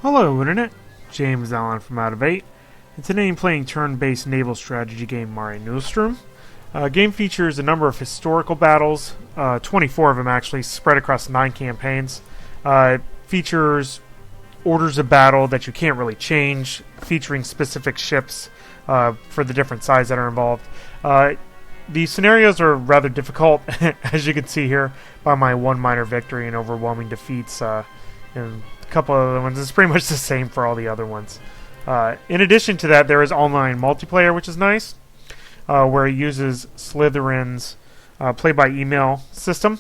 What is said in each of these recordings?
Hello Internet, James Allen from Out of 8, and today I'm playing turn-based naval strategy game Mare Nostrvm. Game features a number of historical battles, 24 of them actually, spread across 9 campaigns. Features orders of battle that you can't really change, featuring specific ships for the different sides that are involved. The scenarios are rather difficult, as you can see here, by my one minor victory and overwhelming defeats in a couple of other ones. It's pretty much the same for all the other ones. In addition to that, there is online multiplayer, which is nice, where it uses Slitherine's play-by-email system,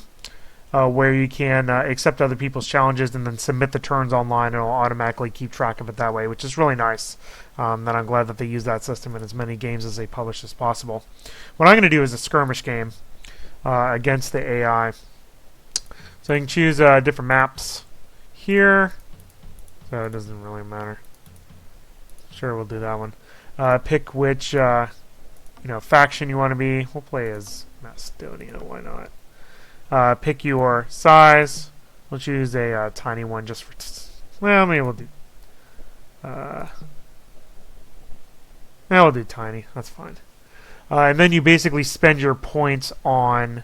where you can accept other people's challenges and then submit the turns online, and it'll automatically keep track of it that way, which is really nice. And I'm glad that they use that system in as many games as they publish as possible. What I'm going to do is a skirmish game against the AI. So you can choose different maps here. So it doesn't really matter. Sure, we'll do that one. Pick which faction you want to be. We'll play as Macedonia. Why not? Pick your size. We'll choose a tiny one just for. Well, maybe we'll do. We'll do tiny. That's fine. And then you basically spend your points on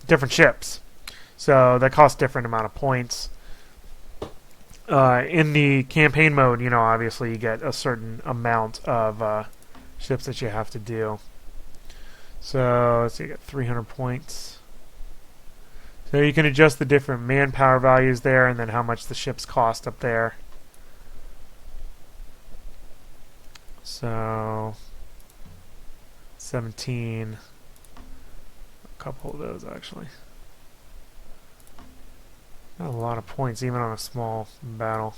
different ships. So that costs different amount of points. In the campaign mode, obviously you get a certain amount of ships that you have to do. So let's see, you get 300 points. So you can adjust the different manpower values there, and then how much the ships cost up there. So 17, a couple of those actually. Not a lot of points even on a small battle.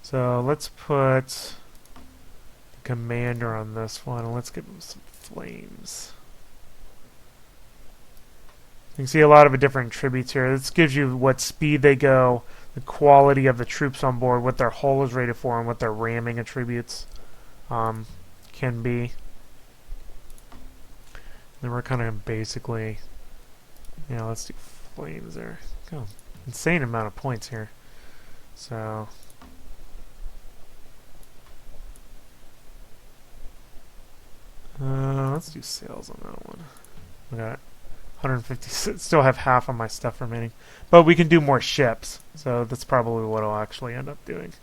So let's put the commander on this one, and let's give him some flames. You can see a lot of different attributes here. This gives you what speed they go, the quality of the troops on board, what their hull is rated for, and what their ramming attributes can be. Then we're kind of basically, let's do flames there. Oh, insane amount of points here. So let's do sales on that one. We got 150. Still have half of my stuff remaining, but we can do more ships, so that's probably what I'll actually end up doing.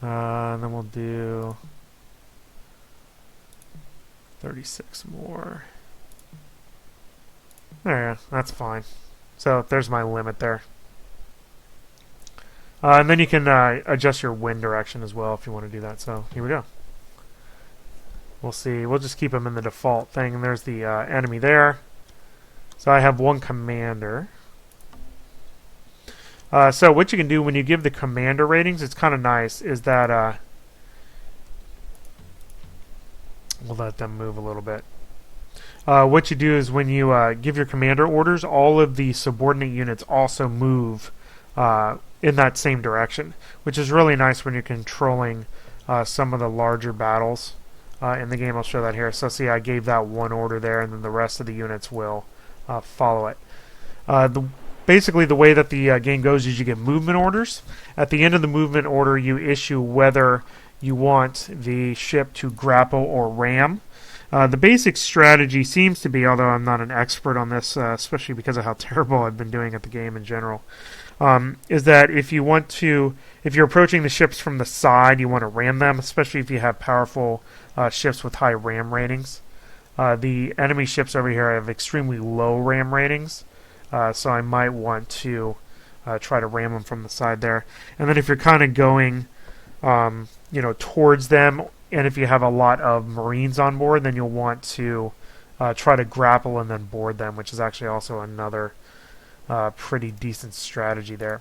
And then we'll do 36 more. There, that's fine. So there's my limit there. And then you can adjust your wind direction as well if you want to do that. So here we go. We'll see. We'll just keep them in the default thing. And there's the enemy there. So I have one commander. So what you can do when you give the commander ratings, it's kind of nice, is that we'll let them move a little bit. What you do is when you give your commander orders, all of the subordinate units also move in that same direction, which is really nice when you're controlling some of the larger battles in the game. I'll show that here. So see, I gave that one order there, and then the rest of the units will follow it. Basically, the way that the game goes is you get movement orders. At the end of the movement order, you issue whether you want the ship to grapple or ram. The basic strategy seems to be, although I'm not an expert on this, especially because of how terrible I've been doing at the game in general, is that if you're approaching the ships from the side, you want to ram them, especially if you have powerful ships with high ram ratings. The enemy ships over here have extremely low ram ratings, so I might want to try to ram them from the side there. And then if you're kind of going towards them, and if you have a lot of Marines on board, then you'll want to try to grapple and then board them, which is actually also another pretty decent strategy there.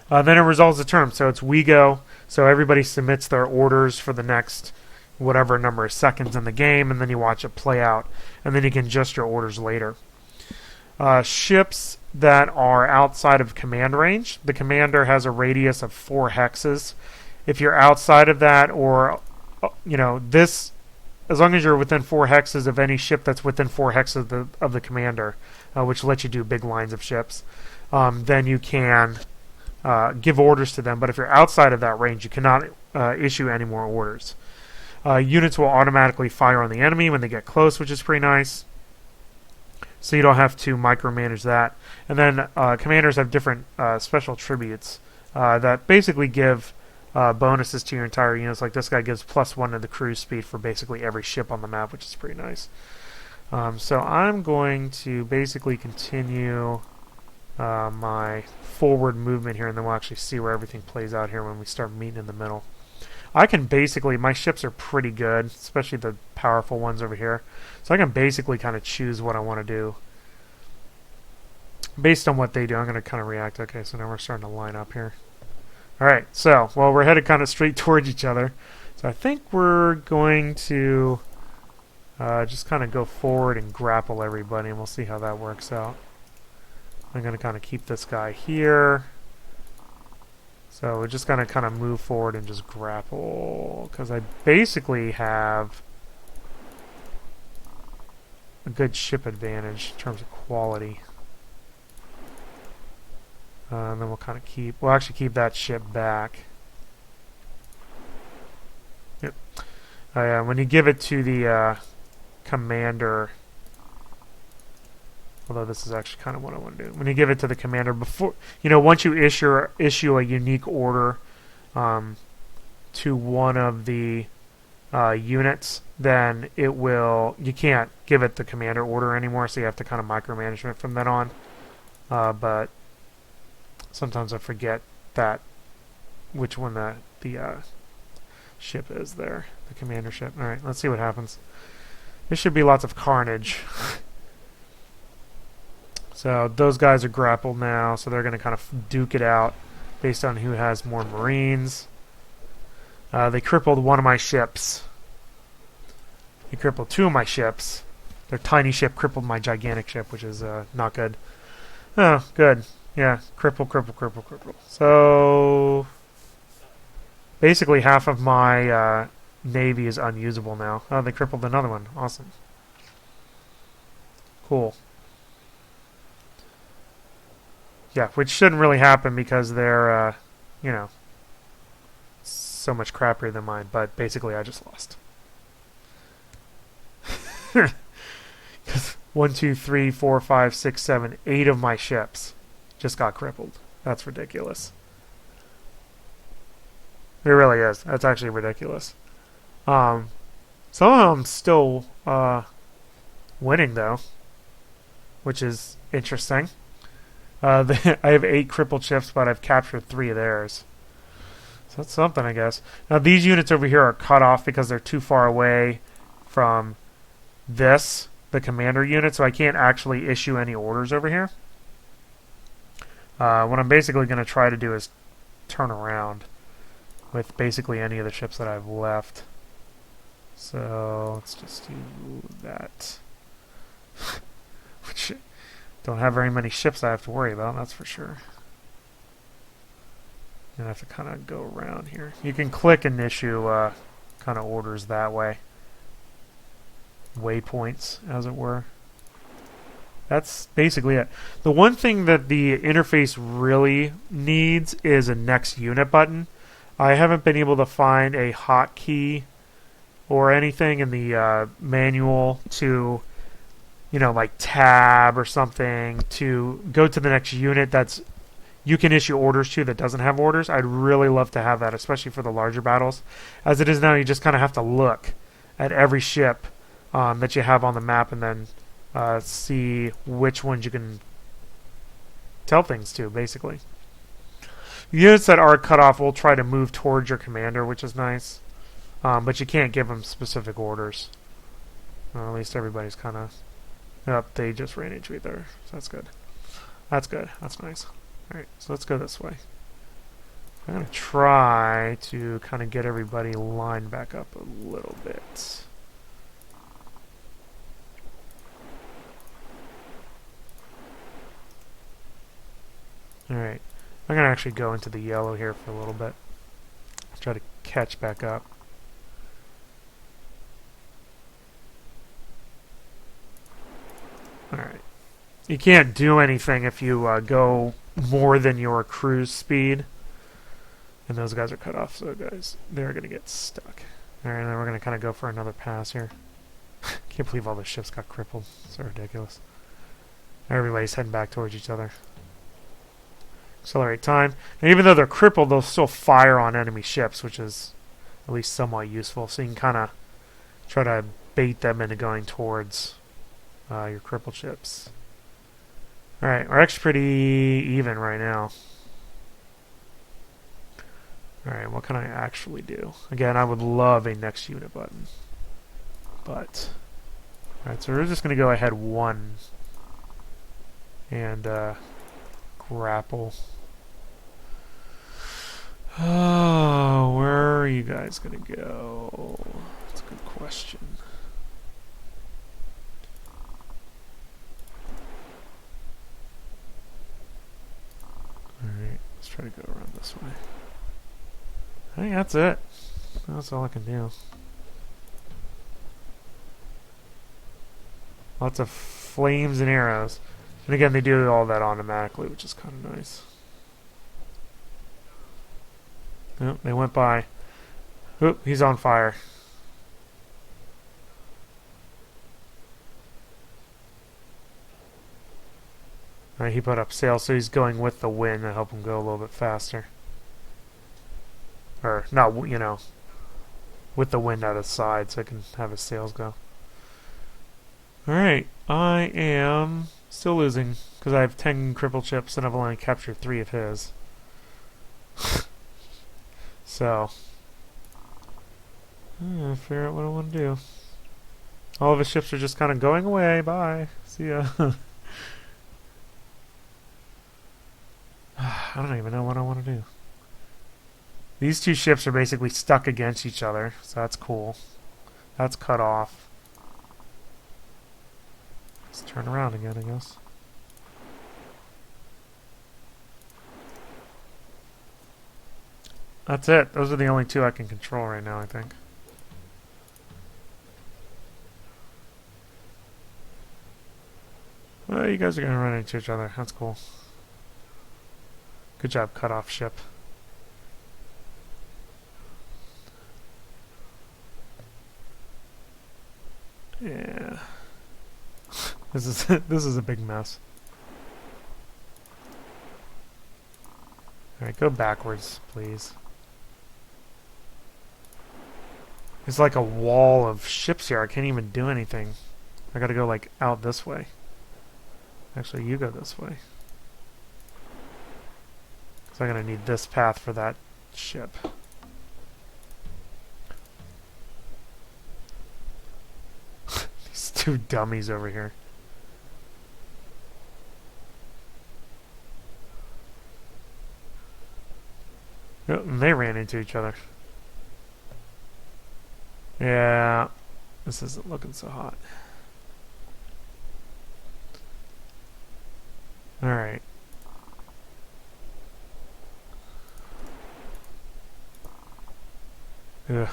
Then it resolves the term. So it's we go. So everybody submits their orders for the next whatever number of seconds in the game, and then you watch it play out. And then you can adjust your orders later. Ships that are outside of command range, the commander has a radius of 4 hexes. If you're outside of that, or this as long as you're within 4 hexes of any ship that's within 4 hexes of the commander, which lets you do big lines of ships, then you can give orders to them. But if you're outside of that range, you cannot issue any more orders. Units will automatically fire on the enemy when they get close, which is pretty nice. So you don't have to micromanage that. And then commanders have different special tributes that basically give bonuses to your entire units. Like this guy gives +1 to the cruise speed for basically every ship on the map, which is pretty nice. So I'm going to basically continue my forward movement here, and then we'll actually see where everything plays out here when we start meeting in the middle. I can basically, my ships are pretty good, especially the powerful ones over here. So I can basically kind of choose what I want to do. Based on what they do, I'm going to kind of react. Okay, so now we're starting to line up here. Alright, so, well, we're headed kind of straight towards each other. So I think we're going to just kind of go forward and grapple everybody, and we'll see how that works out. I'm going to kind of keep this guy here. So we're just going to kind of move forward and just grapple, because I basically have a good ship advantage in terms of quality. And then we'll kind of we'll actually keep that ship back. Yep. When you give it to the commander, although this is actually kind of what I want to do. When you give it to the commander, before, once you issue a unique order to one of the units, then you can't give it the commander order anymore, so you have to kind of micromanage it from then on. But sometimes I forget which one the ship is there, the commander ship. All right, let's see what happens. There should be lots of carnage. So those guys are grappled now, so they're going to kind of duke it out based on who has more Marines. They crippled one of my ships. He crippled 2 of my ships. Their tiny ship crippled my gigantic ship, which is not good. Oh, good. Yeah, cripple, cripple, cripple, cripple. So basically half of my navy is unusable now. Oh, they crippled another one. Awesome. Cool. Yeah, which shouldn't really happen because they're, so much crappier than mine. But basically, I just lost. 1, 2, 3, 4, 5, 6, 7, 8 of my ships just got crippled. That's ridiculous. It really is. That's actually ridiculous. Some of them still winning though, which is interesting. I have 8 crippled ships, but I've captured 3 of theirs. So that's something, I guess. Now these units over here are cut off because they're too far away from the commander unit, so I can't actually issue any orders over here. What I'm basically going to try to do is turn around with basically any of the ships that I've left. So let's just do that. Which don't have very many ships I have to worry about, that's for sure. I have to kind of go around here. You can click and issue kind of orders that way. Waypoints, as it were. That's basically it. The one thing that the interface really needs is a next unit button. I haven't been able to find a hotkey or anything in the manual to, like tab or something to go to the next unit that's you can issue orders to that doesn't have orders. I'd really love to have that, especially for the larger battles. As it is now, you just kind of have to look at every ship that you have on the map and then see which ones you can tell things to, basically. Units that are cut off will try to move towards your commander, which is nice. But you can't give them specific orders. Well, at least everybody's kind of... Yep, they just ran into each other. So that's good. That's good. That's nice. Alright, so let's go this way. I'm going to try to kind of get everybody lined back up a little bit. Alright, I'm going to actually go into the yellow here for a little bit. Try to catch back up. Alright, You can't do anything if you go more than your cruise speed. And those guys are cut off, so guys, they're going to get stuck. Alright, then we're going to kind of go for another pass here. Can't believe all the ships got crippled. So ridiculous. Everybody's heading back towards each other. Accelerate time. And even though they're crippled, they'll still fire on enemy ships, which is at least somewhat useful. So you can kind of try to bait them into going towards your crippled ships. Alright, we're actually pretty even right now. Alright, what can I actually do? Again, I would love a next unit button. But, alright, so we're just going to go ahead one and grapple. Oh, where are you guys going to go? That's a good question. Alright, let's try to go around this way. I think that's it. That's all I can do. Lots of flames and arrows. And again, they do all that automatically, which is kind of nice. Oh, they went by. Oop, he's on fire. Alright, he put up sail, so he's going with the wind to help him go a little bit faster. Or, not, you know, with the wind out of the side so I can have his sails go. Alright, I am still losing because I have 10 crippled ships and I've only captured 3 of his. So, figure out what I want to do. All of his ships are just kind of going away. Bye. See ya. I don't even know what I want to do. These two ships are basically stuck against each other, so that's cool. That's cut off. Let's turn around again, I guess. That's it. Those are the only two I can control right now, I think. Well, you guys are going to run into each other. That's cool. Good job, cut off ship. Yeah. This is a big mess. Alright, go backwards, please. It's like a wall of ships here. I can't even do anything. I gotta go, like, out this way. Actually, you go this way. Because I'm gonna need this path for that ship. These two dummies over here. Oh, and they ran into each other. Yeah, this isn't looking so hot. Alright. Ugh.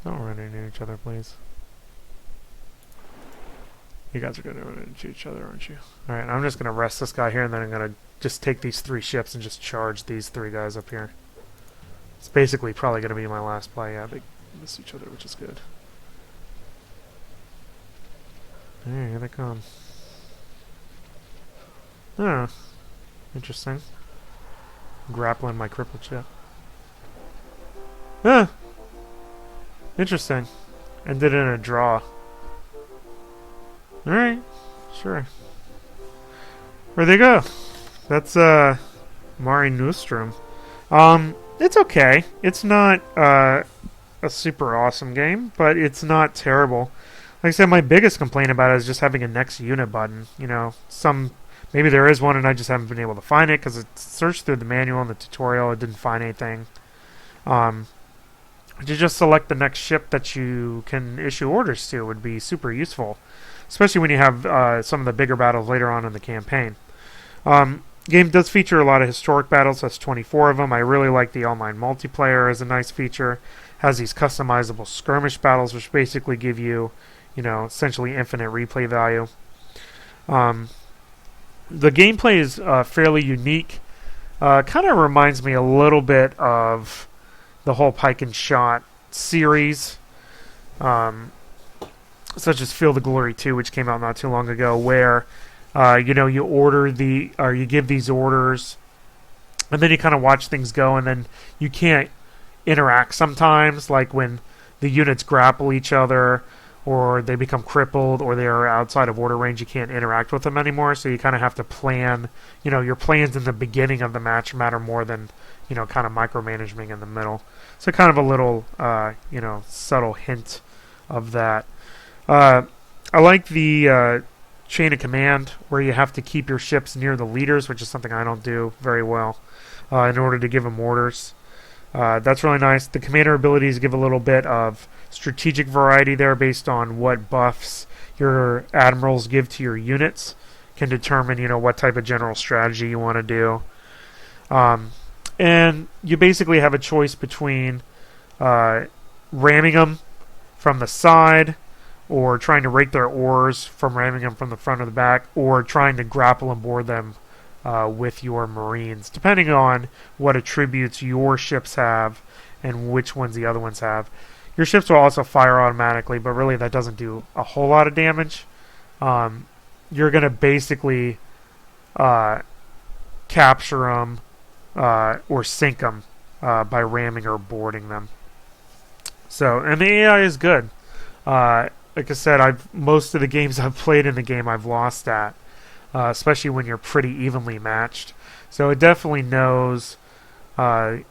Don't run into each other, please. You guys are going to run into each other, aren't you? Alright, I'm just going to rest this guy here, and then I'm going to just take these 3 ships and just charge these 3 guys up here. It's basically probably going to be my last play. Yeah, they miss each other, which is good. There, here they come. Oh, interesting. Grappling my crippled ship. Ah! Interesting. Ended in a draw. Alright, sure. Where'd they go? That's, Mare Nostrvm. It's okay. It's not, a super awesome game, but it's not terrible. Like I said, my biggest complaint about it is just having a next unit button. You know, maybe there is one and I just haven't been able to find it because it searched through the manual and the tutorial. It didn't find anything. To just select the next ship that you can issue orders to would be super useful, especially when you have some of the bigger battles later on in the campaign. Game does feature a lot of historic battles. That's 24 of them. I really like the online multiplayer as a nice feature. Has these customizable skirmish battles, which basically give you, you know, essentially infinite replay value. The gameplay is fairly unique. Kind of reminds me a little bit of the whole Pike and Shot series, such as Feel the Glory 2, which came out not too long ago, where you order or you give these orders, and then you kind of watch things go, and then you can't interact sometimes, like when the units grapple each other, or they become crippled, or they are outside of order range. You can't interact with them anymore, so you kind of have to plan. Your plans in the beginning of the match matter more than kind of micromanaging in the middle. So kind of a little subtle hint of that. I like the chain of command, where you have to keep your ships near the leaders, which is something I don't do very well, in order to give them orders. That's really nice. The commander abilities give a little bit of strategic variety there, based on what buffs your admirals give to your units. Can determine what type of general strategy you want to do. And you basically have a choice between ramming them from the side, or trying to rake their oars from ramming them from the front or the back, or trying to grapple and board them with your Marines, depending on what attributes your ships have and which ones the other ones have. Your ships will also fire automatically, but really that doesn't do a whole lot of damage. You're going to basically capture them or sink them by ramming or boarding them. And the AI is good. Like I said, most of the games I've played in the game I've lost at, especially when you're pretty evenly matched. So it definitely knows, how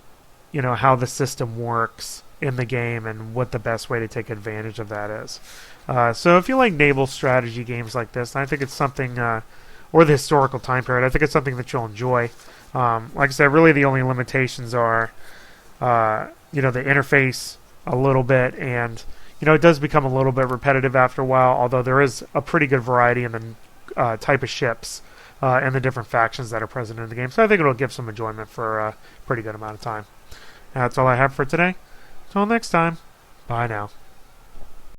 the system works in the game and what the best way to take advantage of that is. So if you like naval strategy games like this, I think it's something, or the historical time period, I think it's something that you'll enjoy. Like I said, really the only limitations are, the interface a little bit, and it does become a little bit repetitive after a while, although there is a pretty good variety in the type of ships and the different factions that are present in the game. So I think it'll give some enjoyment for a pretty good amount of time. That's all I have for today. Until next time, bye now.